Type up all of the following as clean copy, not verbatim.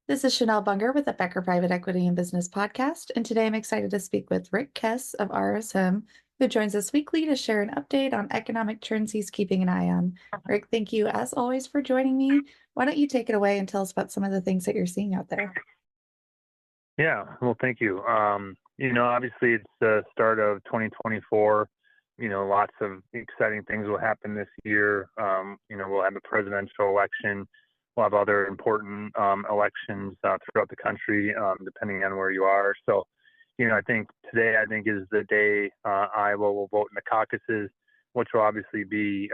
This is Chanel Bunger with the Becker Private Equity and Business Podcast, and today I'm excited to speak with Rick Kes of RSM, who joins us weekly to share an update on economic trends he's keeping an eye on. Rick, thank you as always for joining me. Why don't you take it away and tell us about some of the things that you're seeing out there? Yeah, well, thank you. Obviously it's the start of 2024. Lots of exciting things will happen this year. We'll have a presidential election. We'll have other important elections throughout the country, depending on where you are. So, I think today, is the day Iowa will vote in the caucuses, which will obviously be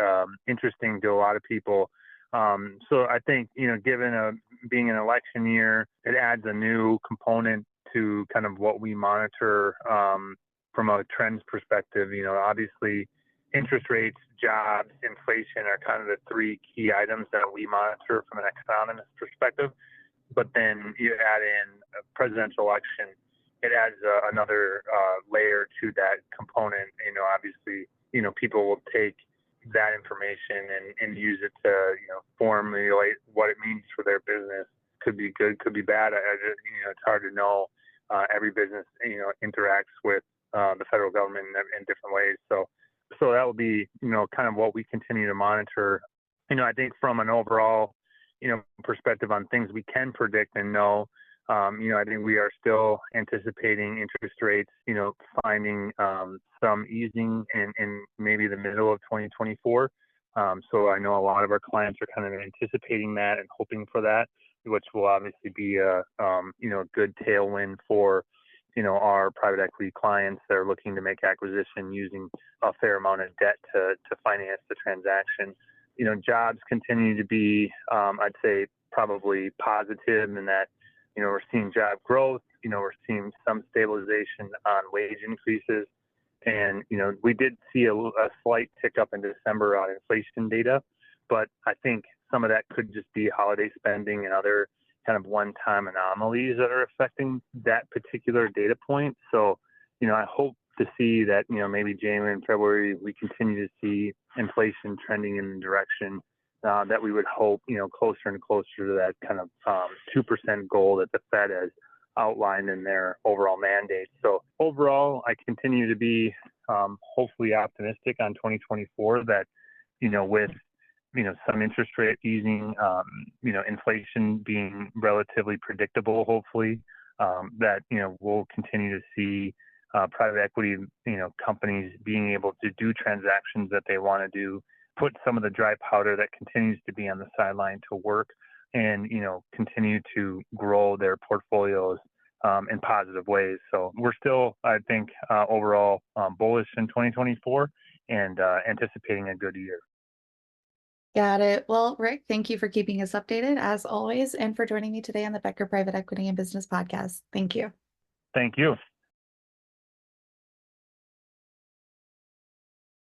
interesting to a lot of people. So I think, given being an election year, it adds a new component to kind of what we monitor from a trends perspective. Obviously interest rates, jobs, inflation are kind of the three key items that we monitor from an economist perspective. But then you add in a presidential election, it adds another layer to that component. Obviously, people will take that information and use it to, formulate what it means for their business. Could be good, could be bad. It's hard to know. Every business, interacts with the federal government in different ways. So that will be, kind of what we continue to monitor. I think from an overall, perspective on things we can predict and know, I think we are still anticipating interest rates, finding some easing in maybe the middle of 2024. So I know a lot of our clients are kind of anticipating that and hoping for that, which will obviously be a good tailwind for our private equity clients that are looking to make acquisition using a fair amount of debt to finance the transaction. Jobs continue to be, I'd say, probably positive in that, we're seeing job growth, we're seeing some stabilization on wage increases. And, we did see a slight tick up in December on inflation data, but I think some of that could just be holiday spending and other kind of one-time anomalies that are affecting that particular data point. So, I hope to see that, maybe January and February, we continue to see inflation trending in the direction that we would hope, closer and closer to that kind of 2% goal that the Fed has outlined in their overall mandate. So overall, I continue to be hopefully optimistic on 2024 that, with some interest rate easing, inflation being relatively predictable, hopefully, that, we'll continue to see private equity, companies being able to do transactions that they want to do, put some of the dry powder that continues to be on the sideline to work and, continue to grow their portfolios in positive ways. So we're still, I think, overall bullish in 2024 and anticipating a good year. Got it. Well, Rick, thank you for keeping us updated as always and for joining me today on the Becker Private Equity and Business Podcast. Thank you. Thank you.